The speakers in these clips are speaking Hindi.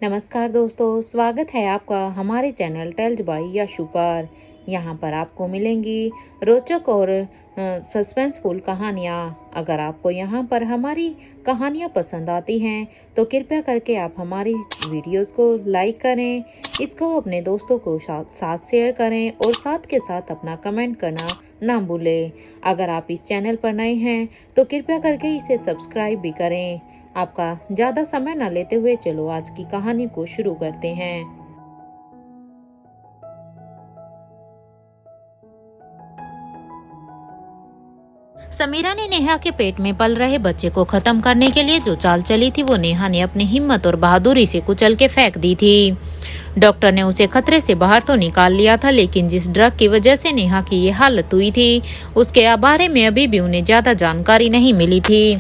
नमस्कार दोस्तों, स्वागत है आपका हमारे चैनल टेल्स बाय यशु पर। यहाँ पर आपको मिलेंगी रोचक और सस्पेंसफुल कहानियाँ। अगर आपको यहाँ पर हमारी कहानियाँ पसंद आती हैं तो कृपया करके आप हमारी वीडियोस को लाइक करें, इसको अपने दोस्तों को साथ शेयर करें और साथ के साथ अपना कमेंट करना ना भूलें। अगर आप इस चैनल पर नए हैं तो कृपया करके इसे सब्सक्राइब भी करें। आपका ज़्यादा समय न लेते हुए चलो आज की कहानी को शुरू करते हैं। समीरा ने नेहा के पेट में पल रहे बच्चे को खत्म करने के लिए जो चाल चली थी वो नेहा ने अपनी हिम्मत और बहादुरी से कुचल के फेंक दी थी। डॉक्टर ने उसे खतरे से बाहर तो निकाल लिया था, लेकिन जिस ड्रग की वजह से नेहा की ये हालत हुई थी उसके बारे में अभी भी उन्हें ज्यादा जानकारी नहीं मिली थी।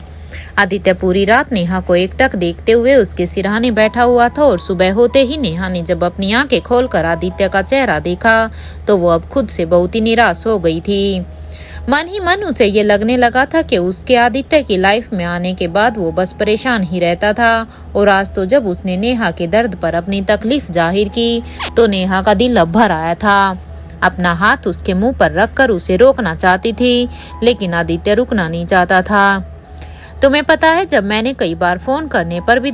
आदित्य पूरी रात नेहा को एकटक देखते हुए उसके सिरहाने बैठा हुआ था और सुबह होते ही नेहा ने जब अपनी आंखें खोलकर आदित्य का चेहरा देखा तो वो अब खुद से बहुत ही निराश हो गई थी। मन ही मन उसे ये लगने लगा था कि उसके आदित्य की लाइफ में आने के बाद वो बस परेशान ही रहता था। और आज तो जब उसने नेहा के दर्द पर अपनी तकलीफ जाहिर की तो नेहा का दिल अब भर आया था। अपना हाथ उसके मुंह पर रखकर उसे रोकना चाहती थी, लेकिन आदित्य रुकना नहीं चाहता था। तुम्हें पता है, जब मेरे कई बार फोन करने पर भी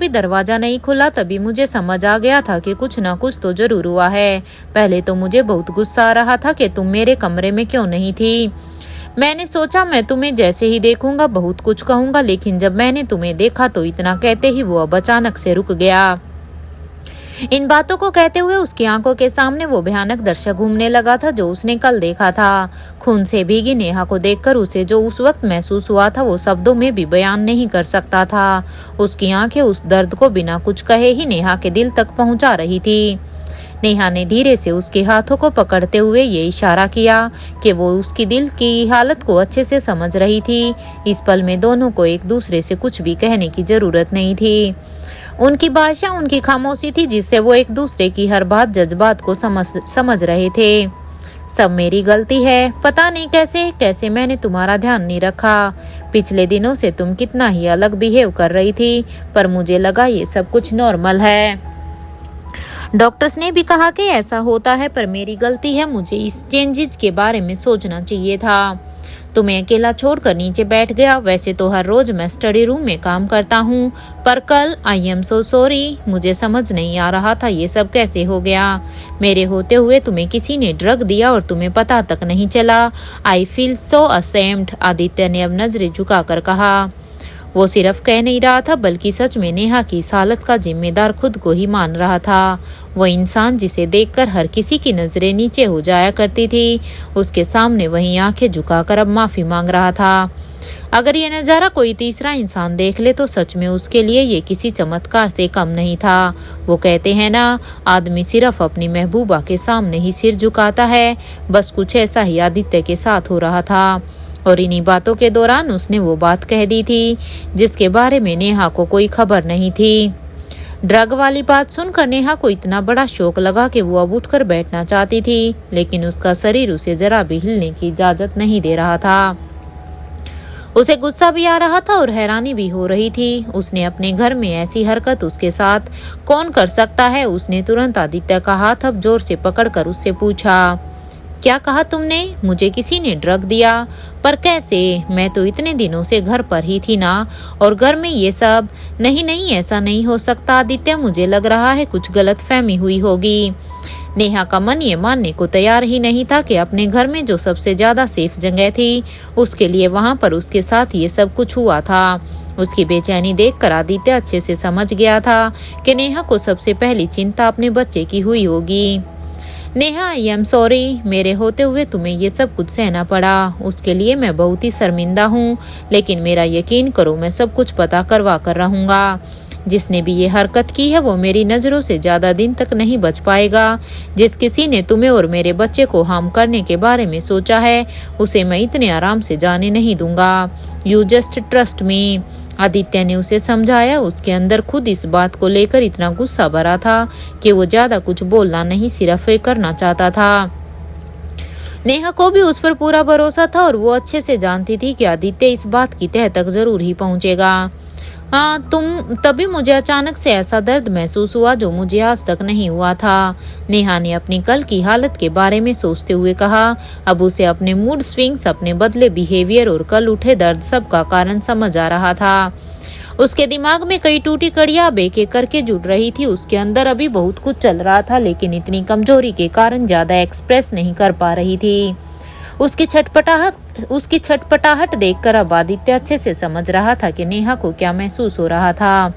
दरवाजा नहीं खुला तभी मुझे समझ आ गया था कि कुछ ना कुछ तो जरूर हुआ है। पहले तो मुझे बहुत गुस्सा आ रहा था कि तुम मेरे कमरे में क्यों नहीं थी। मैंने सोचा मैं तुम्हें जैसे ही देखूंगा बहुत कुछ कहूंगा, लेकिन जब मैंने तुम्हें देखा तो इतना कहते ही वो अब अचानक से रुक गया। इन बातों को कहते हुए उसकी आंखों के सामने वो भयानक दृश्य घूमने लगा था जो उसने कल देखा था। खून से भीगी नेहा को देखकर उसे जो उस वक्त महसूस हुआ था वो शब्दों में भी बयान नहीं कर सकता था। उसकी आंखें उस दर्द को बिना कुछ कहे ही नेहा के दिल तक पहुंचा रही थी। नेहा ने धीरे से उसके हाथों को पकड़ते हुए ये इशारा किया कि वो उसकी दिल की हालत को अच्छे से समझ रही थी। इस पल में दोनों को एक दूसरे से कुछ भी कहने की जरूरत नहीं थी। उनकी भाषा उनकी खामोशी थी जिससे वो एक दूसरे की हर बात जज्बात को समझ रहे थे। सब मेरी गलती है, पता नहीं कैसे मैंने तुम्हारा ध्यान नहीं रखा। पिछले दिनों से तुम कितना ही अलग बिहेव कर रही थी, पर मुझे लगा ये सब कुछ नॉर्मल है। डॉक्टर्स ने भी कहा कि ऐसा होता है, पर मेरी गलती है, मुझे इस चेंजेस के बारे में सोचना चाहिए था। तुम्हें अकेला छोड़कर नीचे बैठ गया। वैसे तो हर रोज मैं स्टडी रूम में काम करता हूँ, पर कल आई एम सो सॉरी, मुझे समझ नहीं आ रहा था ये सब कैसे हो गया। मेरे होते हुए तुम्हें किसी ने ड्रग दिया और तुम्हें पता तक नहीं चला। I feel so ashamed, Aditya ने अब नजरें झुकाकर कहा। वो सिर्फ कह नहीं रहा था बल्कि सच में नेहा की इस हालत का जिम्मेदार खुद को ही मान रहा था। वो इंसान जिसे देखकर हर किसी की नजरें नीचे हो जाया करती थी, उसके सामने वही आंखें झुकाकर अब माफी मांग रहा था। अगर ये नज़ारा कोई तीसरा इंसान देख ले तो सच में उसके लिए ये किसी चमत्कार से कम नहीं था। वो कहते हैं ना, आदमी सिर्फ अपनी महबूबा के सामने ही सिर झुकाता है। बस कुछ ऐसा ही आदित्य के साथ हो रहा था। और इन्हीं बातों के दौरान उसने वो बात कह दी थी जिसके बारे में नेहा को कोई खबर नहीं थी। ड्रग वाली बात सुनकर नेहा को इतना बड़ा शौक लगा कि वो अब उठकर बैठना चाहती थी, लेकिन उसका शरीर उसे जरा भी हिलने की इजाजत नहीं दे रहा था। उसे गुस्सा भी आ रहा था और हैरानी भी हो रही थी। उसने अपने घर में ऐसी हरकत उसके साथ कौन कर सकता है। उसने तुरंत आदित्य का हाथ अब जोर से पकड़कर उससे पूछा, क्या कहा तुमने? मुझे किसी ने ड्रग दिया? पर कैसे? मैं तो इतने दिनों से घर पर ही थी ना, और घर में ये सब। नहीं, ऐसा नहीं हो सकता आदित्य, मुझे लग रहा है कुछ गलतफहमी हुई होगी। नेहा का मन ये मानने को तैयार ही नहीं था कि अपने घर में जो सबसे ज्यादा सेफ जगह थी उसके लिए वहां पर उसके साथ ये सब कुछ हुआ था। उसकी बेचैनी देखकर आदित्य अच्छे से समझ गया था कि नेहा को सबसे पहली चिंता अपने बच्चे की हुई होगी। नेहा, आई एम सॉरी, मेरे होते हुए तुम्हें ये सब कुछ सहना पड़ा, उसके लिए मैं बहुत ही शर्मिंदा हूँ, लेकिन मेरा यकीन करो मैं सब कुछ पता करवा कर रहूँगा। जिसने भी ये हरकत की है वो मेरी नज़रों से ज़्यादा दिन तक नहीं बच पाएगा। जिस किसी ने तुम्हें और मेरे बच्चे को हार्म करने के बारे में सोचा है उसे मैं इतने आराम से जाने नहीं दूंगा। You just trust me, Aditya ने उसे समझाया। उसके अंदर खुद इस बात को लेकर इतना गुस्सा भरा था कि वो ज्यादा कुछ बोलना नहीं, सिर्फ ये करना चाहता था। नेहा को भी उस पर पूरा भरोसा था और वो अच्छे से जानती थी कि आदित्य इस बात की तह तक जरूर ही पहुंचेगा। हाँ, तभी मुझे अचानक से ऐसा दर्द महसूस हुआ जो मुझे आज तक नहीं हुआ था। नेहा ने अपनी कल की हालत के बारे में सोचते हुए कहा। अब उसे अपने मूड स्विंग्स, अपने बदले बिहेवियर और कल उठे दर्द सब का कारण समझ आ रहा था। उसके दिमाग में कई टूटी कड़ियां अब एक एक करके जुड़ रही थी। उसके अंदर अभी बहुत कुछ चल रहा था, लेकिन इतनी कमजोरी के कारण ज्यादा एक्सप्रेस नहीं कर पा रही थी। उसकी छटपटाहट देखकर अब आदित्य अच्छे से समझ रहा था कि नेहा को क्या महसूस हो रहा था।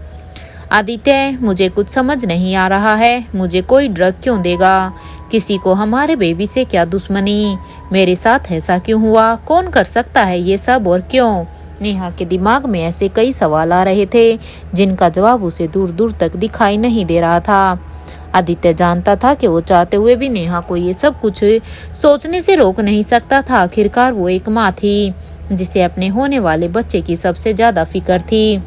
आदित्य, मुझे कुछ समझ नहीं आ रहा है। मुझे कोई ड्रग क्यों देगा? किसी को हमारे बेबी से क्या दुश्मनी? मेरे साथ ऐसा क्यों हुआ? कौन कर सकता है ये सब और क्यों? नेहा के दिमाग में ऐसे कई सवाल आ रहे थे जिनका जवाब उसे दूर दूर तक दिखाई नहीं दे रहा था। आदित्य जानता था कि वो चाहते हुए भी नेहा को ये सब कुछ सोचने से रोक नहीं सकता था। आखिरकार वो एक माँ थी जिसे अपने होने वाले बच्चे की सबसे ज्यादा फिक्र थी।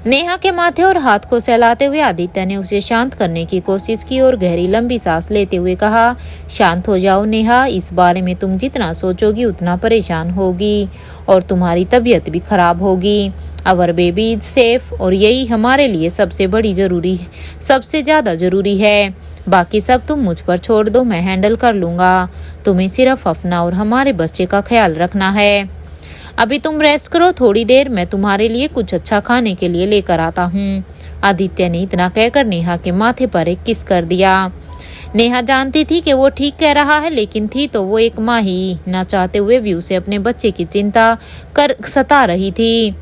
नेहा के माथे और हाथ को सहलाते हुए आदित्य ने उसे शांत करने की कोशिश की और गहरी लंबी सांस लेते हुए कहा, शांत हो जाओ नेहा। इस बारे में तुम जितना सोचोगी उतना परेशान होगी और तुम्हारी तबीयत भी खराब होगी। अवर बेबी इज सेफ और यही हमारे लिए सबसे ज्यादा जरूरी है। बाकी सब तुम मुझ पर छोड़ दो, मैं हैंडल कर लूंगा। तुम्हें सिर्फ अपना और हमारे बच्चे का ख्याल रखना है। अभी तुम रेस्ट करो थोड़ी देर, मैं तुम्हारे लिए कुछ अच्छा खाने के लिए लेकर आता हूँ। आदित्य ने इतना कहकर नेहा के माथे पर एक किस कर दिया। नेहा जानती थी कि वो ठीक कह रहा है, लेकिन थी तो वो एक माँ ही। ना चाहते हुए भी उसे अपने बच्चे की चिंता कर सता रही थी।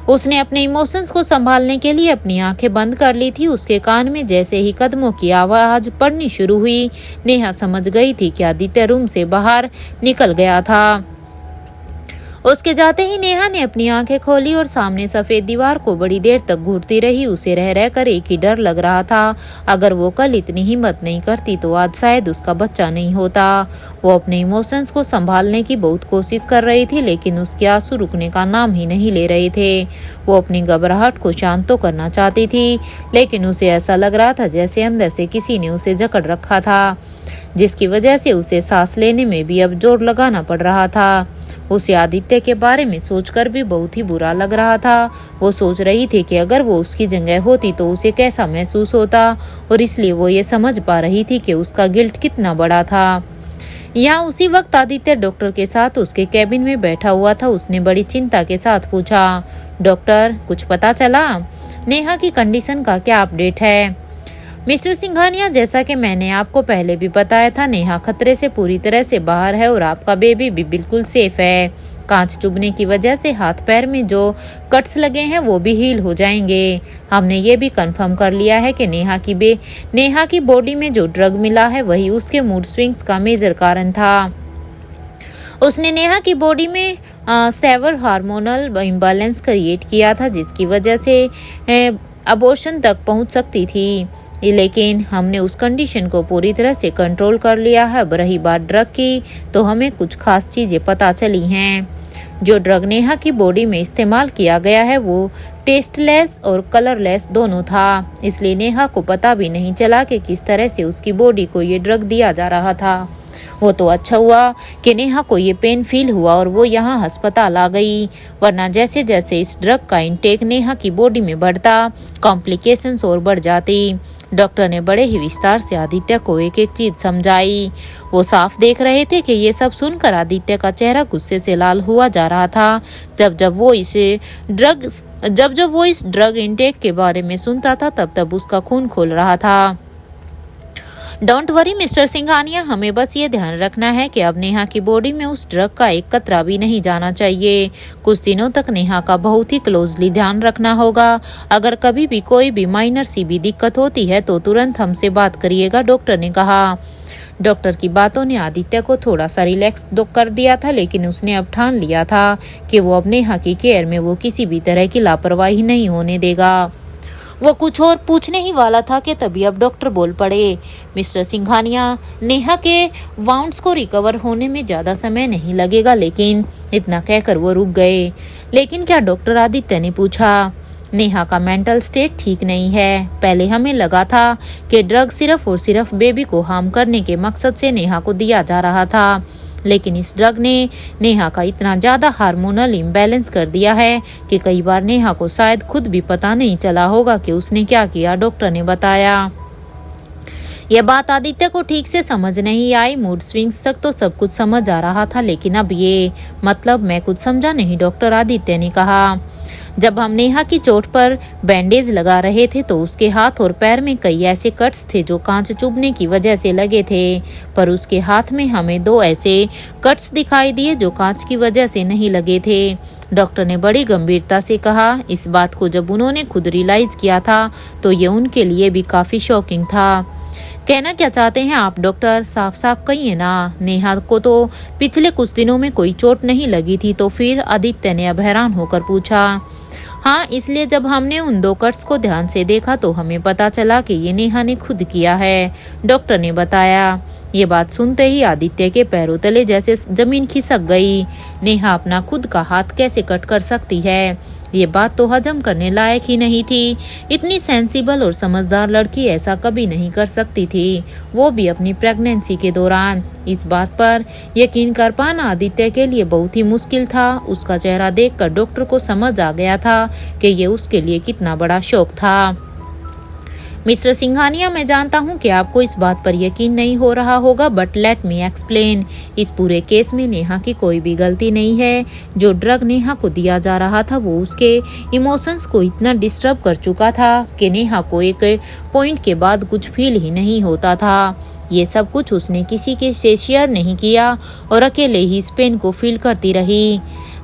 उसने अपने इमोशंस को संभालने के लिए अपनी आंखें बंद कर ली थी। उसके कान में जैसे ही कदमों की आवाज पड़नी शुरू हुई, नेहा समझ गई थी कि आदित्य रूम से बाहर निकल गया था। उसके जाते ही नेहा ने अपनी आंखें खोली और सामने सफेद दीवार को बड़ी देर तक घूरती रही। उसे रह रहकर एक ही डर लग रहा था, अगर वो कल इतनी हिम्मत नहीं करती तो आज शायद उसका बच्चा नहीं होता। वो अपने इमोशंस को संभालने की बहुत कोशिश कर रही थी, लेकिन उसके आंसू रुकने का नाम ही नहीं ले रहे थे। वो अपनी घबराहट को शांत तो करना चाहती थी, लेकिन उसे ऐसा लग रहा था जैसे अंदर से किसी ने उसे जकड़ रखा था, जिसकी वजह से उसे सांस लेने में भी अब जोर लगाना पड़ रहा था। उसे आदित्य के बारे में सोचकर भी बहुत ही बुरा लग रहा था। वो सोच रही थी कि अगर वो उसकी जगह होती तो उसे कैसा महसूस होता, और इसलिए वो ये समझ पा रही थी कि उसका गिल्ट कितना बड़ा था। यहाँ उसी वक्त आदित्य डॉक्टर के साथ उसके कैबिन में बैठा हुआ था। उसने बड़ी चिंता के साथ पूछा, डॉक्टर, कुछ पता चला? नेहा की कंडीशन का क्या अपडेट है? मिस्टर सिंघानिया, जैसा कि मैंने आपको पहले भी बताया था, नेहा खतरे से पूरी तरह से बाहर है और आपका बेबी भी बिल्कुल सेफ है। कांच चुभने की वजह से हाथ पैर में जो कट्स लगे हैं वो भी हील हो जाएंगे। हमने ये भी कंफर्म कर लिया है कि नेहा की बॉडी में जो ड्रग मिला है वही उसके मूड स्विंग्स का मेजर कारण था। उसने नेहा की बॉडी में सेवर हार्मोनल इम्बैलेंस क्रिएट किया था, जिसकी वजह से अबॉर्शन तक पहुंच सकती थी, लेकिन हमने उस कंडीशन को पूरी तरह से कंट्रोल कर लिया है। अब रही बात ड्रग की, तो हमें कुछ खास चीजें पता चली हैं। जो ड्रग नेहा की बॉडी में इस्तेमाल किया गया है वो टेस्टलेस और कलरलेस दोनों था, इसलिए नेहा को पता भी नहीं चला कि किस तरह से उसकी बॉडी को ये ड्रग दिया जा रहा था। वो तो अच्छा हुआ कि नेहा को ये पेन फील हुआ और वो यहाँ अस्पताल आ गई, वरना जैसे जैसे इस ड्रग का इंटेक नेहा की बॉडी में बढ़ता, कॉम्प्लिकेशंस और बढ़ जाती। डॉक्टर ने बड़े ही विस्तार से आदित्य को एक एक चीज समझाई। वो साफ देख रहे थे कि ये सब सुनकर आदित्य का चेहरा गुस्से से लाल हुआ जा रहा था। जब वो इस ड्रग इंटेक के बारे में सुनता था तब उसका खून खोल रहा था। डोंट वरी मिस्टर सिंघानिया, हमें बस ये ध्यान रखना है कि अब नेहा की बॉडी में उस ड्रग का एक कतरा भी नहीं जाना चाहिए। कुछ दिनों तक नेहा का बहुत ही क्लोजली ध्यान रखना होगा। अगर कभी भी कोई भी माइनर सी भी दिक्कत होती है तो तुरंत हमसे बात करिएगा, डॉक्टर ने कहा। डॉक्टर की बातों ने आदित्य को थोड़ा सा रिलैक्स कर दिया था, लेकिन उसने अब ठान लिया था कि वो अब नेहा की केयर में वो किसी भी तरह की लापरवाही नहीं होने देगा। वो कुछ और पूछने ही वाला था कि तभी अब डॉक्टर बोल पड़े, मिस्टर सिंघानिया, नेहा के वाउंड्स को रिकवर होने में ज़्यादा समय नहीं लगेगा। लेकिन इतना कहकर वो रुक गए। लेकिन क्या डॉक्टर, आदित्य ने पूछा। नेहा का मेंटल स्टेट ठीक नहीं है। पहले हमें लगा था कि ड्रग सिर्फ और सिर्फ बेबी को हार्म करने के मकसद से नेहा को दिया जा रहा था, लेकिन इस ड्रग ने नेहा का इतना ज़्यादा हार्मोनल इम्बैलेंस कर दिया है कि कई बार नेहा को शायद खुद भी पता नहीं चला होगा कि उसने क्या किया, डॉक्टर ने बताया। यह बात आदित्य को ठीक से समझ नहीं आई। मूड स्विंग्स तक तो सब कुछ समझ आ रहा था, लेकिन अब ये मतलब मैं कुछ समझा नहीं, डॉक्टर आदित्य ने कहा। जब हम नेहा की चोट पर बैंडेज लगा रहे थे तो उसके हाथ और पैर में कई ऐसे कट्स थे जो कांच चुभने की वजह से लगे थे, पर उसके हाथ में हमें 2 ऐसे कट्स दिखाई दिए जो कांच की वजह से नहीं लगे थे, डॉक्टर ने बड़ी गंभीरता से कहा। इस बात को जब उन्होंने खुद रियलाइज किया था तो ये उनके लिए भी काफी शॉकिंग था। कहना क्या चाहते हैं आप डॉक्टर, साफ साफ कहिए ना। नेहा को तो पिछले कुछ दिनों में कोई चोट नहीं लगी थी, तो फिर आदित्य ने अब हैरान होकर पूछा। हाँ, इसलिए जब हमने उन 2 कट्स को ध्यान से देखा तो हमें पता चला कि ये नेहा ने खुद किया है, डॉक्टर ने बताया। ये बात सुनते ही आदित्य के पैरों तले जैसे जमीन खिसक गई। नेहा अपना खुद का हाथ कैसे कट कर सकती है? ये बात तो हजम करने लायक ही नहीं थी। इतनी सेंसिबल और समझदार लड़की ऐसा कभी नहीं कर सकती थी, वो भी अपनी प्रेगनेंसी के दौरान। इस बात पर यकीन कर पाना आदित्य के लिए बहुत ही मुश्किल था। उसका चेहरा देखकर डॉक्टर को समझ आ गया था कि ये उसके लिए कितना बड़ा शौक था। मिस्टर सिंघानिया, मैं जानता हूँ कि आपको इस बात पर यकीन नहीं हो रहा होगा, बट लेट मी एक्सप्लेन। इस पूरे केस में नेहा की कोई भी गलती नहीं है। जो ड्रग नेहा को दिया जा रहा था वो उसके इमोशंस को इतना डिस्टर्ब कर चुका था कि नेहा को एक पॉइंट के बाद कुछ फील ही नहीं होता था। ये सब कुछ उसने किसी के से शेयर नहीं किया और अकेले ही इस पेन को फील करती रही।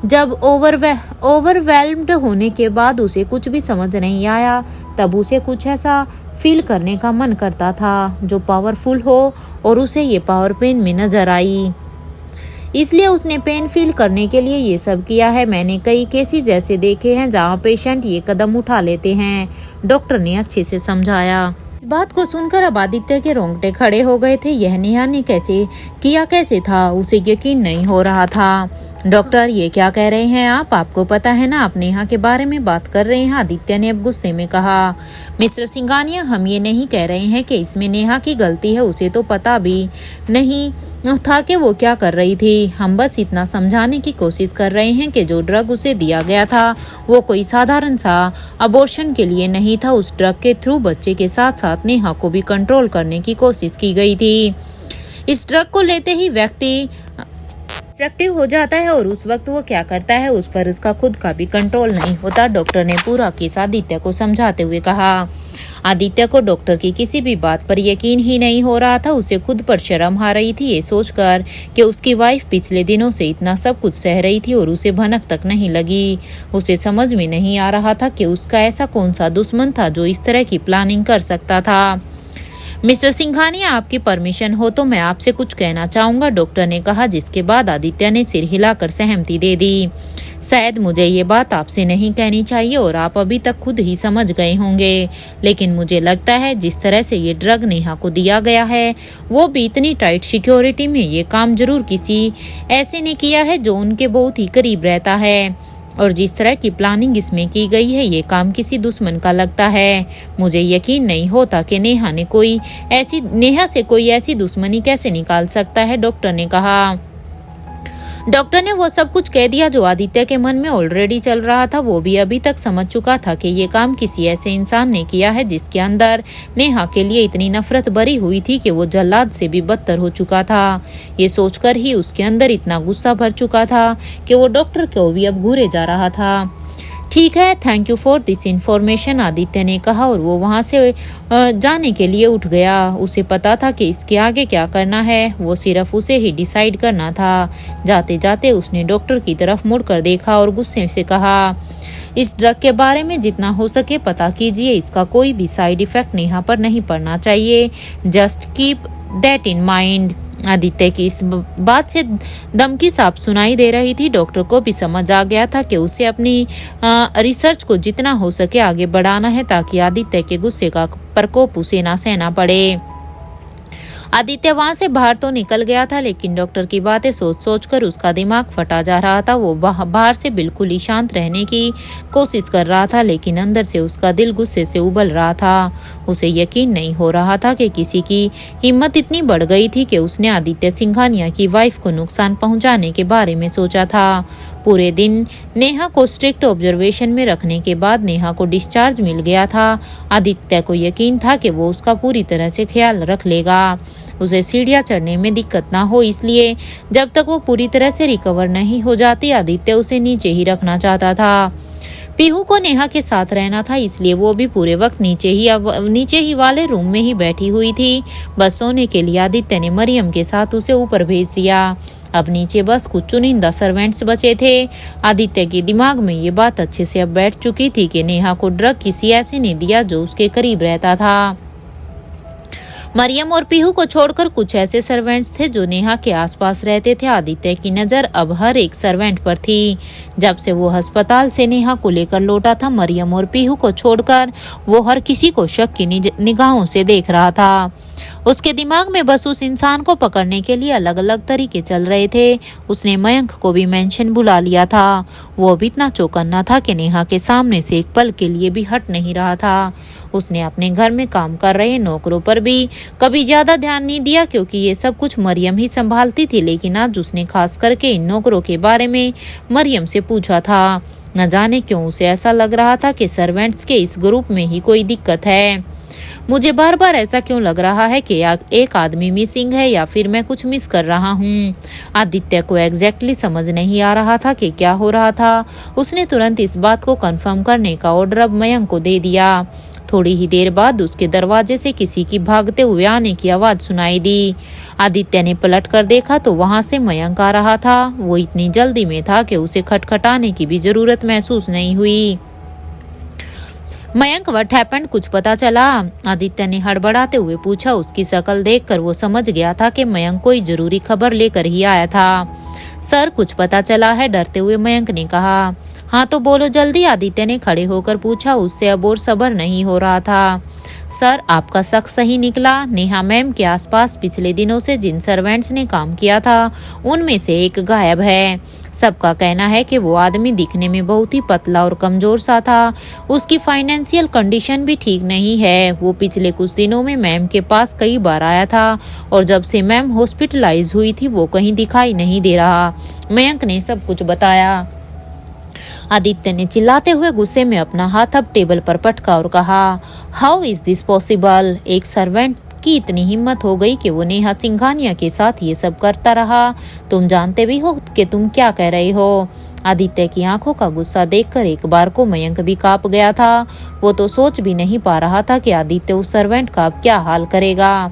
जब ओवरवेल्म्ड होने के बाद उसे कुछ भी समझ नहीं आया, तब उसे कुछ ऐसा फील करने का मन करता था जो पावरफुल हो, और उसे ये पावर पेन में नजर आई। इसलिए उसने पेन फील करने के लिए ये सब किया है। मैंने कई केसेस जैसे देखे हैं जहाँ पेशेंट ये कदम उठा लेते हैं, डॉक्टर ने अच्छे से समझाया। इस बात को सुनकर अब आदित्य के रोंगटे खड़े हो गए थे। यह नेहा ने कैसे था, उसे यकीन नहीं हो रहा था। डॉक्टर, ये क्या कह रहे हैं आप? आपको पता है ना आप नेहा के बारे में बात कर रहे हैं, आदित्य ने अब गुस्से में कहा। मिस्टर सिंघानिया, हम ये नहीं कह रहे हैं कि इसमें नेहा की गलती है, उसे तो पता भी नहीं था कि वो क्या कर रही थी। हम बस इतना समझाने की कोशिश कर रहे हैं कि जो ड्रग उसे दिया गया था वो कोई साधारण सा अबॉर्शन के लिए नहीं था। उस ड्रग के थ्रू बच्चे के साथ साथ नेहा को भी कंट्रोल करने की कोशिश की गई थी। इस ड्रग को लेते ही व्यक्ति डिस्ट्रक्टिव हो जाता है और उस वक्त वो क्या करता है उस पर उसका खुद का भी कंट्रोल नहीं होता, डॉक्टर ने पूरा केस आदित्य को समझाते हुए कहा। आदित्य को डॉक्टर की किसी भी बात पर यकीन ही नहीं हो रहा था। उसे खुद पर शर्म आ रही थी ये सोचकर कि उसकी वाइफ पिछले दिनों से इतना सब कुछ सह रही थी और उसे भनक तक नहीं लगी। उसे समझ में नहीं आ रहा था कि उसका ऐसा कौन सा दुश्मन था जो इस तरह की प्लानिंग कर सकता था। मिस्टर सिंघानिया, आपकी परमिशन हो तो मैं आपसे कुछ कहना चाहूँगा, डॉक्टर ने कहा, जिसके बाद आदित्य ने सिर हिलाकर सहमति दे दी। शायद मुझे ये बात आपसे नहीं कहनी चाहिए और आप अभी तक खुद ही समझ गए होंगे, लेकिन मुझे लगता है जिस तरह से ये ड्रग नेहा को दिया गया है वो भी इतनी टाइट सिक्योरिटी में ये काम जरूर किसी ऐसे ने किया है जो उनके बहुत ही करीब रहता है, और जिस तरह की प्लानिंग इसमें की गई है ये काम किसी दुश्मन का लगता है। मुझे यकीन नहीं होता कि नेहा से कोई ऐसी दुश्मनी कैसे निकाल सकता है, डॉक्टर ने कहा। डॉक्टर ने वो सब कुछ कह दिया जो आदित्य के मन में ऑलरेडी चल रहा था। वो भी अभी तक समझ चुका था कि ये काम किसी ऐसे इंसान ने किया है जिसके अंदर नेहा के लिए इतनी नफरत भरी हुई थी कि वो जल्लाद से भी बदतर हो चुका था। ये सोचकर ही उसके अंदर इतना गुस्सा भर चुका था कि वो डॉक्टर को भी अब घूरे जा रहा था। ठीक है, thank you for this information, Aditya ने कहा और वो वहाँ से जाने के लिए उठ गया। उसे पता था कि इसके आगे क्या करना है, वो सिर्फ उसे ही डिसाइड करना था। जाते जाते उसने डॉक्टर की तरफ मुड़कर देखा और गुस्से से कहा, इस ड्रग के बारे में जितना हो सके पता कीजिए। इसका कोई भी साइड इफेक्ट नेहा पर नहीं पड़ना चाहिए। Just keep that in mind. Aditya की इस बात से धमकी साफ सुनाई दे रही थी। डॉक्टर को भी समझ आ गया था कि उसे अपनी रिसर्च को जितना हो सके आगे बढ़ाना है ताकि आदित्य के गुस्से का प्रकोप उसे ना सहना पड़े। आदित्य वहां से बाहर तो निकल गया था, लेकिन डॉक्टर की बातें सोच सोच कर उसका दिमाग फटा जा रहा था। वो बाहर से बिल्कुल ही शांत रहने की कोशिश कर रहा था, लेकिन अंदर से उसका दिल गुस्से से उबल रहा था। उसे यकीन नहीं हो रहा था कि किसी की हिम्मत इतनी बढ़ गई थी कि उसने आदित्य सिंघानिया की वाइफ को नुकसान पहुंचाने के बारे में सोचा था। पूरे दिन नेहा को स्ट्रिक्ट ऑब्जर्वेशन में रखने के बाद नेहा को डिस्चार्ज मिल गया था। आदित्य को यकीन था कि वो उसका पूरी तरह से ख्याल रख लेगा, उसे सीढ़ियां चढ़ने में दिक्कत ना हो, इसलिए जब तक वो पूरी तरह से रिकवर नहीं हो जाती आदित्य उसे नीचे ही रखना चाहता था। पीहू को नेहा के साथ रहना था, इसलिए वो भी पूरे वक्त नीचे ही वाले रूम में ही बैठी हुई थी। बस सोने के लिए आदित्य ने मरियम के साथ उसे ऊपर भेज दिया। अब नीचे बस कुछ चुनिंदा सर्वेंट्स बचे थे। आदित्य के दिमाग में ये बात अच्छे से अब बैठ चुकी थी कि नेहा को ड्रग किसी ऐसे ने दिया जो उसके करीब रहता था। मरियम और पीहू को छोड़कर कुछ ऐसे सर्वेंट्स थे जो नेहा के आसपास रहते थे। आदित्य की नजर अब हर एक सर्वेंट पर थी। जब से वो अस्पताल से नेहा को लेकर लौटा था, मरियम और पीहू को छोड़कर वो हर किसी को शक की निगाहों से देख रहा था। उसके दिमाग में बस उस इंसान को पकड़ने के लिए अलग अलग तरीके चल रहे थे। उसने मयंक को भी मेंशन बुला लिया था। वो भी इतना चौकन्ना था कि नेहा के सामने से एक पल के लिए भी हट नहीं रहा था। उसने अपने घर में काम कर रहे नौकरों पर भी कभी ज्यादा ध्यान नहीं दिया, क्योंकि ये सब कुछ मरियम ही संभालती थी। लेकिन आज उसने खास करके इन नौकरों के बारे में मरियम से पूछा था। न जाने क्यों उसे ऐसा लग रहा था कि सर्वेंट्स के इस ग्रुप में ही कोई दिक्कत है। मुझे बार बार ऐसा क्यों लग रहा है कि एक आदमी मिसिंग है या फिर मैं कुछ मिस कर रहा हूँ। आदित्य को एग्जैक्टली समझ नहीं आ रहा था कि क्या हो रहा था। उसने तुरंत इस बात को कंफर्म करने का ऑर्डर अब मयंक को दे दिया। थोड़ी ही देर बाद उसके दरवाजे से किसी की भागते हुए आने की आवाज सुनाई दी। आदित्य ने पलट कर देखा तो वहां से मयंक आ रहा था। वो इतनी जल्दी में था कि उसे खटखटाने की भी जरूरत महसूस नहीं हुई। मयंक व्हाट हैपेंड, कुछ पता चला? आदित्य ने हड़बड़ाते हुए पूछा। उसकी शक्ल देखकर वो समझ गया था कि मयंक कोई जरूरी खबर लेकर ही आया था। सर कुछ पता चला है, डरते हुए मयंक ने कहा। हाँ तो बोलो जल्दी, आदित्य ने खड़े होकर पूछा। उससे अब और सब्र नहीं हो रहा था। सर आपका शक सही निकला। नेहा मैम के आसपास पिछले दिनों से जिन सर्वेंट्स ने काम किया था उनमें से एक गायब है। सबका कहना है कि वो आदमी दिखने में बहुत ही पतला और कमजोर सा था। उसकी फाइनेंशियल कंडीशन भी ठीक नहीं है। वो पिछले कुछ दिनों में मैम के पास कई बार आया था और जब से मैम हॉस्पिटलाइज हुई थी वो कहीं दिखाई नहीं दे रहा। मयंक ने सब कुछ बताया। आदित्य ने चिल्लाते हुए गुस्से में अपना हाथ अब टेबल पर पटका और कहा, हाउ इज दिस पॉसिबल? एक सर्वेंट की इतनी हिम्मत हो गई कि वो नेहा सिंघानिया के साथ ये सब करता रहा। तुम जानते भी हो कि तुम क्या कह रहे हो। आदित्य की आंखों का गुस्सा देखकर एक बार को मयंक भी कांप गया था। वो तो सोच भी नहीं पा रहा था कि आदित्य उस सर्वेंट का अब क्या हाल करेगा।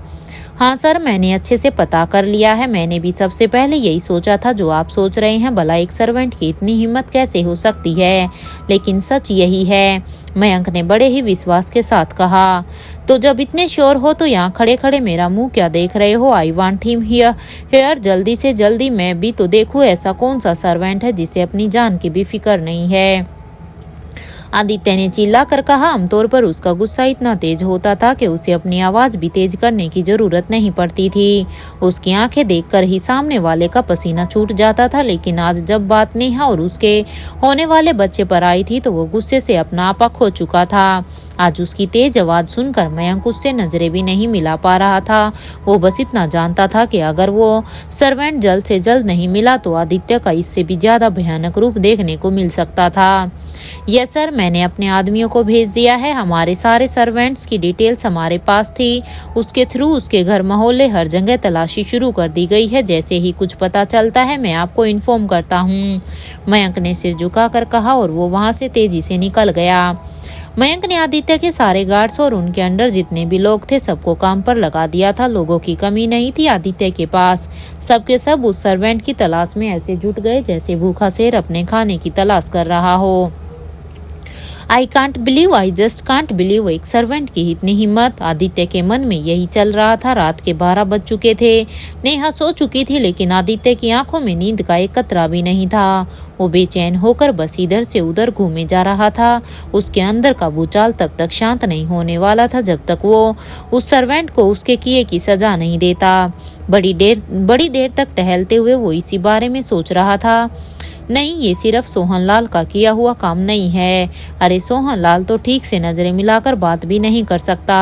हाँ सर, मैंने अच्छे से पता कर लिया है। मैंने भी सबसे पहले यही सोचा था जो आप सोच रहे हैं। भला एक सर्वेंट की इतनी हिम्मत कैसे हो सकती है, लेकिन सच यही है, मयंक ने बड़े ही विश्वास के साथ कहा। तो जब इतने श्योर हो तो यहाँ खड़े खड़े मेरा मुंह क्या देख रहे हो? आई वांट हिम हियर जल्दी से जल्दी। मैं भी तो देखूं ऐसा कौन सा सर्वेंट है जिसे अपनी जान की भी फिक्र नहीं है। आदित्य ने चिल्लाकर कहा। आमतौर पर उसका गुस्सा इतना तेज होता था कि उसे अपनी आवाज भी तेज करने की जरूरत नहीं पड़ती थी। उसकी आंखें देखकर ही सामने वाले का पसीना छूट जाता था। लेकिन आज जब बात नेहा और उसके होने वाले बच्चे पर आई थी तो वो गुस्से से अपना आपा खो चुका था। आज उसकी तेज आवाज सुनकर मयंक उससे नजरें भी नहीं मिला पा रहा था। वो बस इतना जानता था कि अगर वो सर्वेंट जल्द से जल्द नहीं मिला तो आदित्य का इससे भी ज्यादा भयानक रूप देखने को मिल सकता था। यस सर, मैंने अपने आदमियों को भेज दिया है। हमारे सारे सर्वेंट्स की डिटेल्स हमारे पास थी। उसके थ्रू उसके घर मोहल्ले हर जगह तलाशी शुरू कर दी गई है। जैसे ही कुछ पता चलता है मैं आपको इन्फॉर्म करता हूँ, मयंक ने सिर झुकाकर कहा और वो वहां से तेजी से निकल गया। मयंक ने आदित्य के सारे गार्ड्स और उनके अंडर जितने भी लोग थे सबको काम पर लगा दिया था। लोगों की कमी नहीं थी आदित्य के पास। सबके सब उस सर्वेंट की तलाश में ऐसे जुट गए जैसे भूखा शेर अपने खाने की तलाश कर रहा हो। I can't believe, I just can't believe. एक सर्वेंट की इतनी हिम्मत। आदित्य के मन में यही चल रहा था। रात के 12 बज चुके थे। नेहा सो चुकी थी, लेकिन आदित्य की आंखों में नींद का एक कतरा भी नहीं था। वो बेचैन होकर बस इधर से उधर घूमे जा रहा था। उसके अंदर का भूचाल तब तक शांत नहीं होने वाला था जब तक वो उस सर्वेंट को उसके किए की सजा नहीं देता। बड़ी देर तक टहलते हुए वो इसी बारे में सोच रहा था। नहीं, ये सिर्फ सोहनलाल का किया हुआ काम नहीं है। अरे सोहनलाल तो ठीक से नजरें मिलाकर बात भी नहीं कर सकता,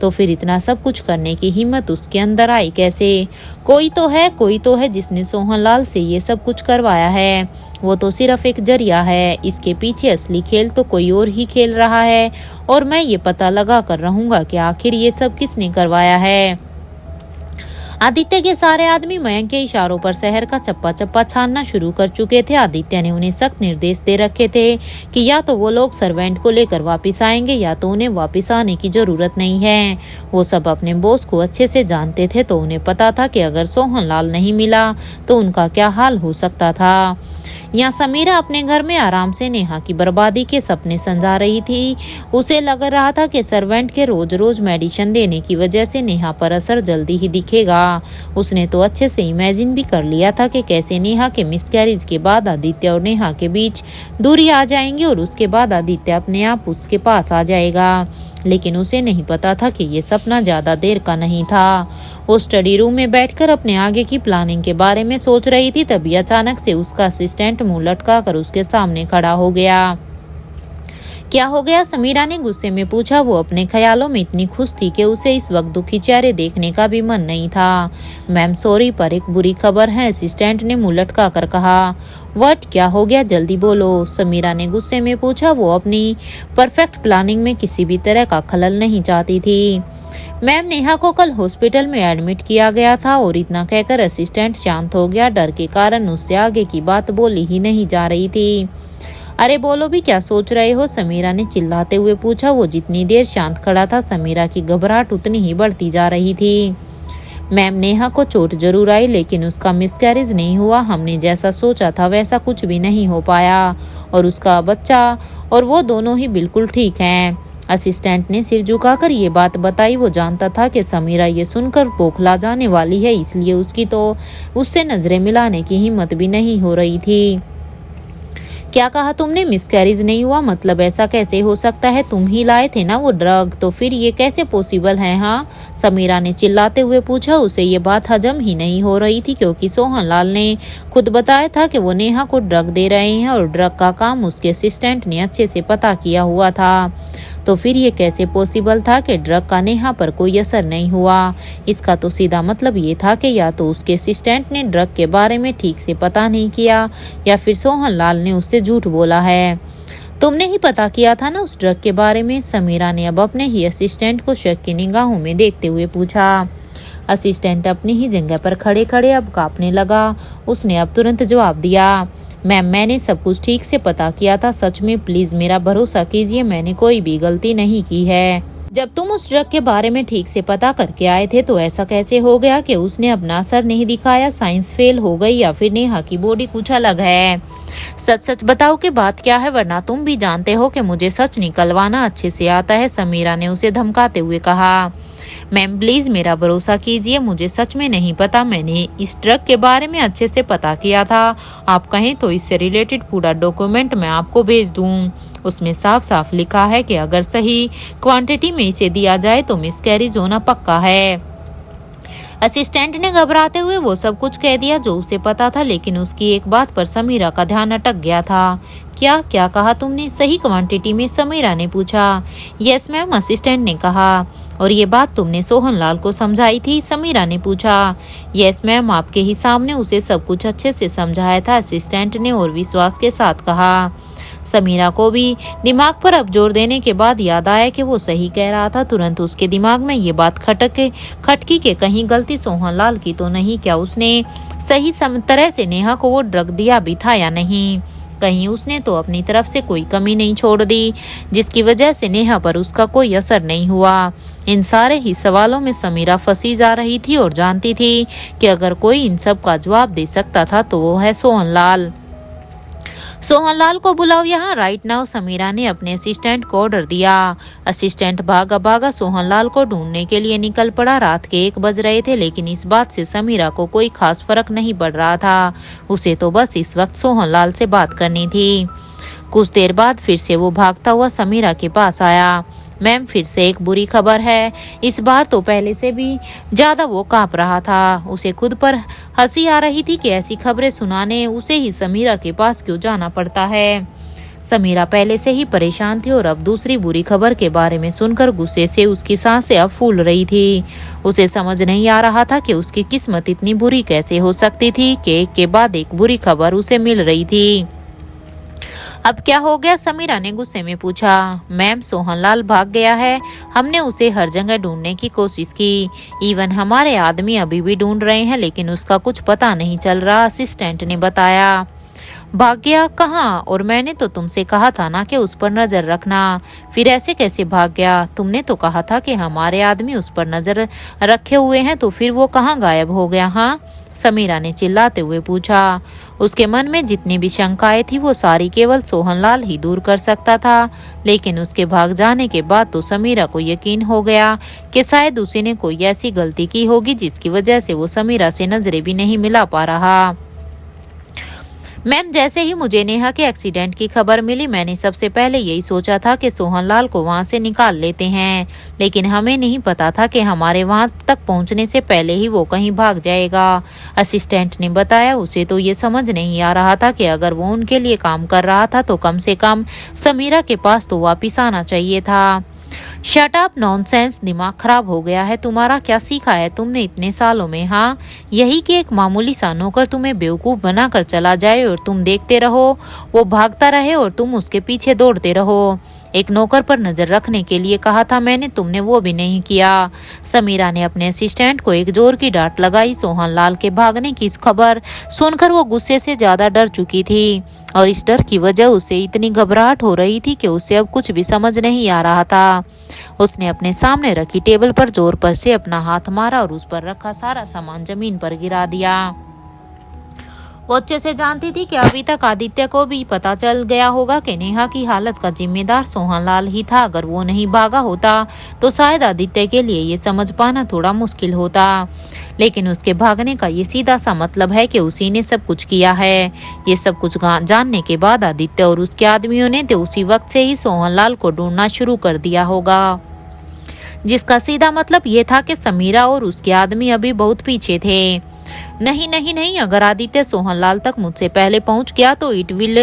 तो फिर इतना सब कुछ करने की हिम्मत उसके अंदर आई कैसे? कोई तो है जिसने सोहनलाल से ये सब कुछ करवाया है। वो तो सिर्फ एक जरिया है। इसके पीछे असली खेल तो कोई और ही खेल रहा है, और मैं ये पता लगा कर रहूंगा कि आखिर ये सब किसने करवाया है। आदित्य के सारे आदमी मयंक के इशारों पर शहर का चप्पा चप्पा छानना शुरू कर चुके थे। आदित्य ने उन्हें सख्त निर्देश दे रखे थे कि या तो वो लोग सर्वेंट को लेकर वापस आएंगे या तो उन्हें वापस आने की जरूरत नहीं है। वो सब अपने बॉस को अच्छे से जानते थे, तो उन्हें पता था कि अगर सोहनलाल नहीं मिला तो उनका क्या हाल हो सकता था। यहाँ समीरा अपने घर में आराम से नेहा की बर्बादी के सपने संजा रही थी। उसे लग रहा था कि सर्वेंट के रोज रोज मेडिसिन देने की वजह से नेहा पर असर जल्दी ही दिखेगा। उसने तो अच्छे से इमेजिन भी कर लिया था कि कैसे नेहा के मिसकैरेज के बाद आदित्य और नेहा के बीच दूरी आ जाएंगी और उसके बाद आदित्य अपने आप उसके पास आ जाएगा। लेकिन उसे नहीं पता था कि ये सपना ज्यादा देर का नहीं था। वो स्टडी रूम में बैठकर अपने आगे की प्लानिंग के बारे में सोच रही थी, तभी अचानक से उसका असिस्टेंट मुंह लटका कर उसके सामने खड़ा हो गया। क्या हो गया? समीरा ने गुस्से में पूछा। वो अपने ख्यालों में इतनी खुश थी कि उसे इस वक्त दुखी चेहरे देखने का भी मन नहीं था। मैम सॉरी, पर एक बुरी खबर है, असिस्टेंट ने मुंह लटका कर कहा। व्हाट? क्या हो गया? जल्दी बोलो, समीरा ने गुस्से में पूछा। वो अपनी परफेक्ट प्लानिंग में किसी भी तरह का खलल नहीं चाहती थी। मैम, नेहा को कल हॉस्पिटल में एडमिट किया गया था, और इतना कहकर असिस्टेंट शांत हो गया। डर के कारण उससे आगे की बात बोली ही नहीं जा रही थी। अरे बोलो भी, क्या सोच रहे हो? समीरा ने चिल्लाते हुए पूछा। वो जितनी देर शांत खड़ा था, समीरा की घबराहट उतनी ही बढ़ती जा रही थी। मैम, नेहा को चोट जरूर आई, लेकिन उसका मिसकैरेज नहीं हुआ। हमने जैसा सोचा था वैसा कुछ भी नहीं हो पाया, और उसका बच्चा और वो दोनों ही बिल्कुल ठीक हैं। असिस्टेंट ने सिर झुकाकर ये बात बताई। वो जानता था कि समीरा ये सुनकर बौखला जाने वाली है, इसलिए उसकी तो उससे नजरें मिलाने की हिम्मत भी नहीं हो रही थी। क्या कहा तुमने? मिसकैरेज नहीं हुआ? मतलब ऐसा कैसे हो सकता है? तुम ही लाए थे ना वो ड्रग, तो फिर ये कैसे पॉसिबल है? हाँ, समीरा ने चिल्लाते हुए पूछा। उसे ये बात हजम ही नहीं हो रही थी, क्योंकि सोहनलाल ने खुद बताया था कि वो नेहा को ड्रग दे रहे हैं, और ड्रग का काम उसके असिस्टेंट ने अच्छे से पता किया हुआ था। तो फिर ये कैसे पॉसिबल था कि ड्रग का नेहा पर कोई असर नहीं हुआ? इसका तो सीधा मतलब ये था कि या तो उसके असिस्टेंट ने ड्रग के बारे में ठीक से पता नहीं किया, या फिर सोहनलाल ने उससे झूठ बोला है। तुमने ही पता किया था ना उस ड्रग के बारे में? समीरा ने अब अपने ही असिस्टेंट को शक की निगाहों में देखते हुए पूछा। असिस्टेंट अपनी ही जगह पर खड़े खड़े अब कांपने लगा। उसने अब तुरंत जवाब दिया। मैम, मैंने सब कुछ ठीक से पता किया था, सच में, प्लीज मेरा भरोसा कीजिए, मैंने कोई भी गलती नहीं की है। जब तुम उस ड्रग के बारे में ठीक से पता करके आए थे, तो ऐसा कैसे हो गया कि उसने अपना असर नहीं दिखाया? साइंस फेल हो गई, या फिर नेहा की बॉडी कुछ अलग है? सच सच बताओ कि बात क्या है, वरना तुम भी जानते हो कि मुझे सच निकलवाना अच्छे से आता है, समीरा ने उसे धमकाते हुए कहा। मैम, प्लीज मेरा भरोसा कीजिए, मुझे सच में नहीं पता, मैंने इस ड्रग के बारे में अच्छे से पता किया था। आप कहें तो इससे रिलेटेड पूरा डॉक्यूमेंट मैं आपको भेज दूं। उसमें साफ साफ लिखा है कि अगर सही क्वांटिटी में इसे दिया जाए तो मिसकैरेज होना पक्का है। असिस्टेंट ने घबराते हुए वो सब कुछ कह दिया जो उसे पता था, लेकिन उसकी एक बात पर समीरा का ध्यान अटक गया था। क्या कहा तुमने? सही क्वांटिटी में? समीरा ने पूछा। यस मैम, असिस्टेंट ने कहा। और ये बात तुमने सोहनलाल को समझाई थी? समीरा ने पूछा। यस मैम, आपके ही सामने उसे सब कुछ अच्छे से समझाया था, असिस्टेंट ने और विश्वास के साथ कहा। समीरा को भी दिमाग पर अब जोर देने के बाद याद आया कि वो सही कह रहा था। तुरंत उसके दिमाग में ये बात खटकी कि कहीं गलती सोहनलाल की तो नहीं? क्या उसने सही तरह से नेहा को वो ड्रग दिया भी था या नहीं? कहीं उसने तो अपनी तरफ से कोई कमी नहीं छोड़ दी, जिसकी वजह से नेहा पर उसका कोई असर नहीं हुआ। इन सारे ही सवालों में समीरा फंसी जा रही थी और जानती थी कि अगर कोई इन सब का जवाब दे सकता था तो वो है सोहनलाल। सोहनलाल को बुलाओ यहाँ राइट नाउ, समीरा ने अपने असिस्टेंट को ऑर्डर दिया। असिस्टेंट भागा भागा सोहनलाल को ढूंढने के लिए निकल पड़ा। रात के 1 बज रहे थे, लेकिन इस बात से समीरा को कोई खास फर्क नहीं पड़ रहा था। उसे तो बस इस वक्त सोहनलाल से बात करनी थी। कुछ देर बाद फिर से वो भागता हुआ समीरा के पास आया। मैम, फिर से एक बुरी खबर है। इस बार तो पहले से भी ज्यादा वो कांप रहा था। उसे खुद पर हंसी आ रही थी कि ऐसी खबरें सुनाने उसे ही समीरा के पास क्यों जाना पड़ता है। समीरा पहले से ही परेशान थी और अब दूसरी बुरी खबर के बारे में सुनकर गुस्से से उसकी सांसें अब फूल रही थी। उसे समझ नहीं आ रहा था कि उसकी किस्मत इतनी बुरी कैसे हो सकती थी कि एक के बाद एक बुरी खबर उसे मिल रही थी। अब क्या हो गया? समीरा ने गुस्से में पूछा। मैम, सोहनलाल भाग गया है। हमने उसे हर जगह ढूंढने की कोशिश की। इवन हमारे आदमी अभी भी ढूंढ रहे हैं, लेकिन उसका कुछ पता नहीं चल रहा, असिस्टेंट ने बताया। भाग गया? कहाँ? और मैंने तो तुमसे कहा था ना कि उस पर नजर रखना। फिर ऐसे कैसे भाग गया? तुमने तो कहा था कि हमारे आदमी उस पर नजर रखे हुए हैं, तो फिर वो कहाँ गायब हो गया? हाँ, समीरा ने चिल्लाते हुए पूछा। उसके मन में जितनी भी शंकाएं थी वो सारी केवल सोहनलाल ही दूर कर सकता था। लेकिन उसके भाग जाने के बाद तो समीरा को यकीन हो गया कि शायद उसी ने कोई ऐसी गलती की होगी जिसकी वजह से वो समीरा से नजरें भी नहीं मिला पा रहा। मैम, जैसे ही मुझे नेहा के एक्सीडेंट की खबर मिली, मैंने सबसे पहले यही सोचा था कि सोहनलाल को वहां से निकाल लेते हैं, लेकिन हमें नहीं पता था कि हमारे वहां तक पहुंचने से पहले ही वो कहीं भाग जाएगा, असिस्टेंट ने बताया। उसे तो ये समझ नहीं आ रहा था कि अगर वो उनके लिए काम कर रहा था तो कम से कम समीरा के पास तो वापिस आना चाहिए था। शट अप, नॉनसेंस, दिमाग खराब हो गया है तुम्हारा। क्या सीखा है तुमने इतने सालों में? हाँ, यही कि एक मामूली सा नौकर तुम्हें बेवकूफ बनाकर चला जाए और तुम देखते रहो, वो भागता रहे और तुम उसके पीछे दौड़ते रहो। एक नौकर पर नजर रखने के लिए कहा था मैंने, तुमने वो भी नहीं किया। समीरा ने अपने असिस्टेंट को एक जोर की डांट लगाई। सोहनलाल के भागने की इस खबर सुनकर वो गुस्से से ज्यादा डर चुकी थी और इस डर की वजह उसे इतनी घबराहट हो रही थी कि उसे अब कुछ भी समझ नहीं आ रहा था। उसने अपने सामने रखी टेबल पर जोर पर से अपना हाथ मारा और उस पर रखा सारा सामान जमीन पर गिरा दिया। वो अच्छे से जानती थी कि अभी तक आदित्य को भी पता चल गया होगा कि नेहा की हालत का जिम्मेदार सोहनलाल ही था। अगर वो नहीं भागा होता तो शायद आदित्य के लिए ये समझ पाना थोड़ा मुश्किल होता, लेकिन उसके भागने का ये सीधा सा मतलब है कि उसी ने सब कुछ किया है। ये सब कुछ जानने के बाद आदित्य और उसके आदमियों ने तो उसी वक्त से ही सोहनलाल को ढूंढना शुरू कर दिया होगा, जिसका सीधा मतलब ये था कि समीरा और उसके आदमी अभी बहुत पीछे थे। नहीं नहीं नहीं, अगर आदित्य सोहनलाल तक मुझसे पहले पहुंच गया तो it will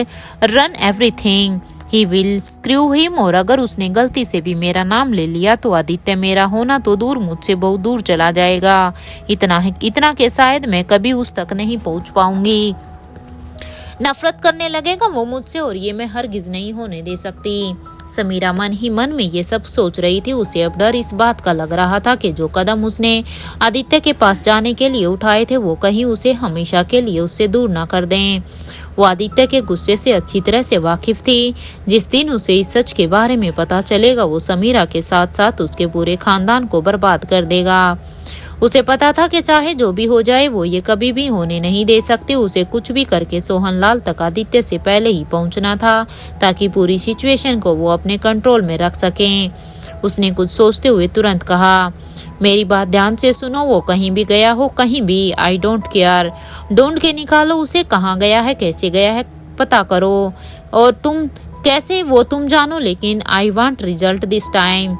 run everything, he will screw him. और अगर उसने गलती से भी मेरा नाम ले लिया तो आदित्य मेरा होना तो दूर मुझसे बहुत दूर चला जाएगा। इतना कि शायद मैं कभी उस तक नहीं पहुंच पाऊंगी। नफरत करने लगेगा वो मुझसे और ये मैं हरगिज नहीं होने दे सकती। समीरा मन ही मन में ये सब सोच रही थी। उसे अब डर इस बात का लग रहा था कि जो कदम उसने आदित्य के पास जाने के लिए उठाए थे वो कहीं उसे हमेशा के लिए उससे दूर ना कर दें। वो आदित्य के गुस्से से अच्छी तरह से वाकिफ थी। जिस दिन उसे इस सच के बारे में पता चलेगा वो समीरा के साथ साथ उसके पूरे खानदान को बर्बाद कर देगा। उसे पता था कि चाहे जो भी हो जाए वो ये कभी भी होने नहीं दे सकती। उसे कुछ भी करके सोहनलाल तक आदित्य से पहले ही पहुंचना था ताकि पूरी सिचुएशन को वो अपने कंट्रोल में रख सकें। उसने कुछ सोचते हुए तुरंत कहा, मेरी बात ध्यान से सुनो, वो कहीं भी गया हो, कहीं भी, आई डोंट केयर, ढूंढ के निकालो उसे, कहाँ गया है, कैसे गया है, पता करो, और तुम कैसे वो तुम जानो, लेकिन I want result this time.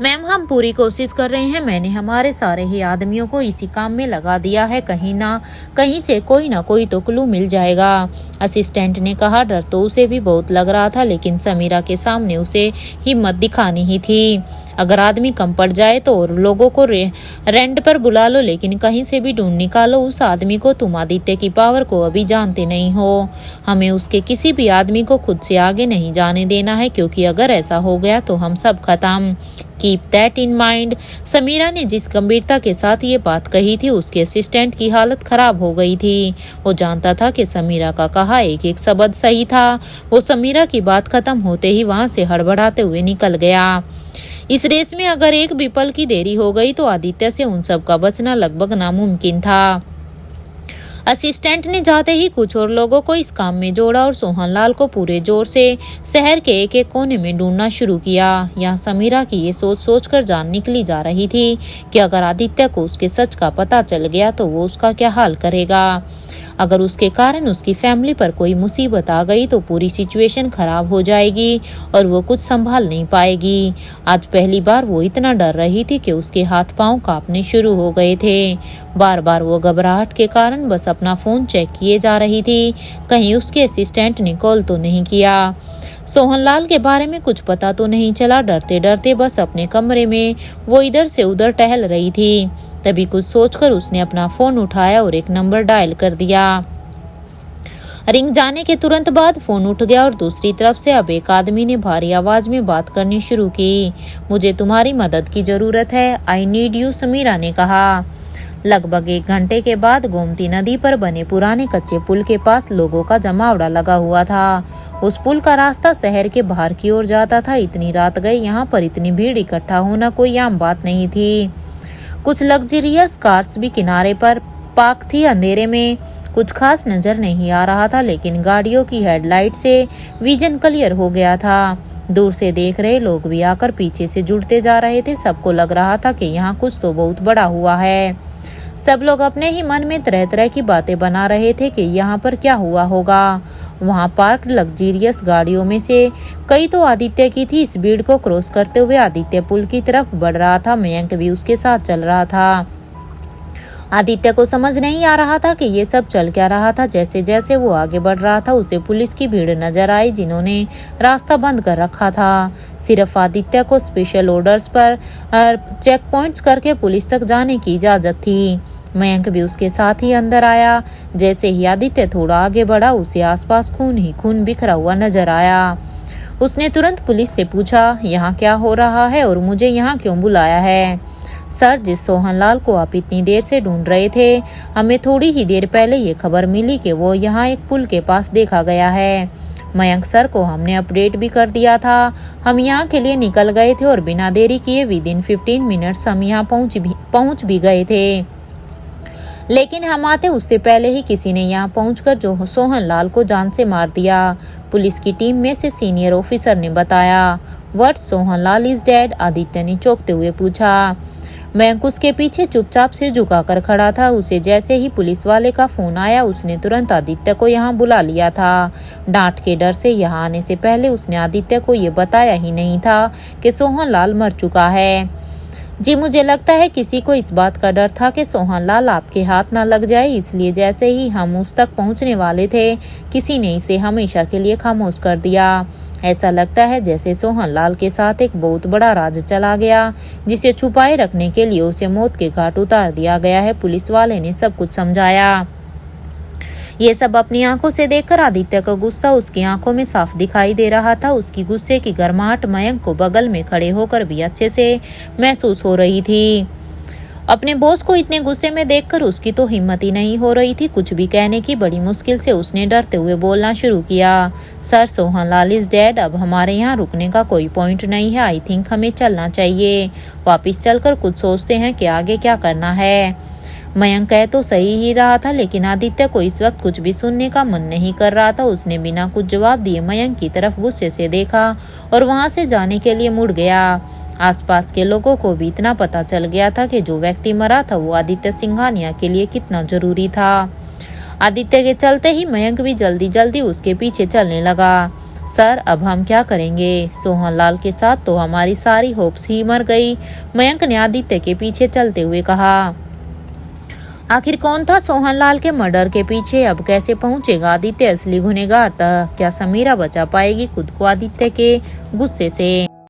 Ma'am, हम पूरी कोशिश कर रहे हैं। मैंने हमारे सारे ही आदमियों को इसी काम में लगा दिया है, कहीं ना कहीं से कोई ना कोई तो क्लू मिल जाएगा, असिस्टेंट ने कहा। डर तो उसे भी बहुत लग रहा था, लेकिन समीरा के सामने उसे हिम्मत दिखानी ही थी। अगर आदमी कम पड़ जाए तो और लोगों को रेंट पर बुला लो, लेकिन कहीं से भी ढूंढ निकालो उस आदमी को। तुम आदित्य की पावर को अभी जानते नहीं हो। हमें उसके किसी भी आदमी को खुद से आगे नहीं जाने देना है, क्योंकि अगर ऐसा हो गया तो हम सब खत्म। Keep that in mind. Sameera ने जिस गंभीरता के साथ ये बात कही थी उसके असिस्टेंट की हालत खराब हो गई थी। वो जानता था कि समीरा का कहा एक एक शब्द सही था। वो समीरा की बात खत्म होते ही वहां से हड़बड़ाते हुए निकल गया। इस रेस में अगर एक भी पल की देरी हो गई तो आदित्य से उन सब का बचना लगभग नामुमकिन था। असिस्टेंट ने जाते ही कुछ और लोगों को इस काम में जोड़ा और सोहनलाल को पूरे जोर से शहर के एक एक कोने में ढूंढना शुरू किया। यहाँ समीरा की ये सोच सोच कर जान निकली जा रही थी कि अगर आदित्य को उसके सच का पता चल गया तो वो उसका क्या हाल करेगा। अगर उसके कारण उसकी फैमिली पर कोई मुसीबत आ गई तो पूरी सिचुएशन खराब हो जाएगी और वो कुछ संभाल नहीं पाएगी। आज पहली बार वो इतना डर रही थी कि उसके हाथ पांव कांपने शुरू हो गए थे। बार बार वो घबराहट के कारण बस अपना फोन चेक किए जा रही थी, कहीं उसके असिस्टेंट ने कॉल तो नहीं किया। सोहनलाल के बारे में कुछ पता तो नहीं चला। डरते डरते बस अपने कमरे में वो इधर से उधर टहल रही थी। तभी कुछ सोचकर उसने अपना फोन उठाया और एक नंबर डायल कर दिया। रिंग जाने के तुरंत बाद फोन उठ गया और दूसरी तरफ से अब एक आदमी ने भारी आवाज में बात करनी शुरू की। मुझे तुम्हारी मदद की जरूरत है, आई नीड यू, समीरा ने कहा। लगभग 1 घंटे के बाद गोमती नदी पर बने पुराने कच्चे पुल के पास लोगों का जमावड़ा लगा हुआ था। उस पुल का रास्ता शहर के बाहर की ओर जाता था। इतनी रात गई, यहाँ पर इतनी भीड़ इकट्ठा होना कोई आम बात नहीं थी। कुछ लग्जरियस कार्स भी किनारे पर पार्क थी। अंधेरे में कुछ खास नजर नहीं आ रहा था, लेकिन गाड़ियों की हेडलाइट से विजन क्लियर हो गया था। दूर से देख रहे लोग भी आकर पीछे से जुड़ते जा रहे थे। सबको लग रहा था कि यहाँ कुछ तो बहुत बड़ा हुआ है। सब लोग अपने ही मन में तरह तरह की बातें बना रहे थे कि यहाँ पर क्या हुआ होगा। वहाँ पार्क लग्जरियस गाड़ियों में से कई तो आदित्य की थी। इस भीड़ को क्रॉस करते हुए आदित्य पुल की तरफ बढ़ रहा था। मयंक भी उसके साथ चल रहा था। आदित्य को समझ नहीं आ रहा था कि ये सब चल क्या रहा था। जैसे जैसे वो आगे बढ़ रहा था उसे पुलिस की भीड़ नजर आई, जिन्होंने रास्ता बंद कर रखा था। सिर्फ आदित्य को स्पेशल ऑर्डर्स पर चेक पॉइंट्स करके पुलिस तक जाने की इजाजत थी। मयंक भी उसके साथ ही अंदर आया। जैसे ही आदित्य थोड़ा आगे बढ़ा उसे आसपास खून ही खून बिखरा हुआ नजर आया। उसने तुरंत पुलिस से पूछा, यहाँ क्या हो रहा है और मुझे यहाँ क्यों बुलाया है? सर, जिस सोहनलाल को आप इतनी देर से ढूंढ रहे थे, हमें थोड़ी ही देर पहले ये खबर मिली कि वो यहाँ एक पुल के पास देखा गया है। मयंक सर को हमने अपडेट भी कर दिया था। हम यहाँ के लिए निकल गए थे और बिना देरी किए विदिन 15 मिनट्स हम यहाँ पहुँच भी गए थे। लेकिन हम आते उससे पहले ही किसी ने यहाँ पहुंचकर जो सोहनलाल को जान से मार दिया। पुलिस की टीम में से सीनियर ऑफिसर ने बताया। What, Sohanlal is dead? Aditya ने चौंकते हुए पूछा। मयंक उसके पीछे चुपचाप सिर झुकाकर खड़ा था। उसे जैसे ही पुलिस वाले का फोन आया उसने तुरंत आदित्य को यहाँ बुला लिया था। डांट के डर से यहाँ आने से पहले उसने आदित्य को ये बताया ही नहीं था कि सोहनलाल मर चुका है। जी, मुझे लगता है किसी को इस बात का डर था कि सोहनलाल आपके हाथ ना लग जाए, इसलिए जैसे ही हम उस तक पहुंचने वाले थे किसी ने इसे हमेशा के लिए खामोश कर दिया। ऐसा लगता है जैसे सोहनलाल के साथ एक बहुत बड़ा राज चला गया, जिसे छुपाए रखने के लिए उसे मौत के घाट उतार दिया गया है। पुलिस वाले ने सब कुछ समझाया। ये सब अपनी आंखों से देखकर आदित्य का गुस्सा उसकी आंखों में साफ दिखाई दे रहा था। उसकी गुस्से की गर्माहट मयंक को बगल में खड़े होकर भी अच्छे से महसूस हो रही थी। अपने बॉस को इतने गुस्से में देखकर उसकी तो हिम्मत ही नहीं हो रही थी कुछ भी कहने की। बड़ी मुश्किल से उसने डरते हुए बोलना शुरू किया। Sir, Sohanlal is dead. अब हमारे यहाँ रुकने का कोई पॉइंट नहीं है। आई थिंक हमें चलना चाहिए। वापिस चलकर कुछ सोचते हैं कि आगे क्या करना है। मयंक कह तो सही ही रहा था, लेकिन आदित्य को इस वक्त कुछ भी सुनने का मन नहीं कर रहा था। उसने बिना कुछ जवाब दिए मयंक की तरफ गुस्से से देखा और वहां से जाने के लिए मुड़ गया। आसपास के लोगों को भी इतना पता चल गया था कि जो व्यक्ति मरा था वो आदित्य सिंघानिया के लिए कितना जरूरी था। आदित्य के चलते ही मयंक भी जल्दी जल्दी उसके पीछे चलने लगा। सर, अब हम क्या करेंगे? सोहनलाल के साथ तो हमारी सारी होप्स ही मर गई, मयंक ने आदित्य के पीछे चलते हुए कहा। आखिर कौन था सोहनलाल के मर्डर के पीछे? अब कैसे पहुंचेगा आदित्य असली गुनहगार तक? क्या समीरा बचा पाएगी खुद को आदित्य के गुस्से से?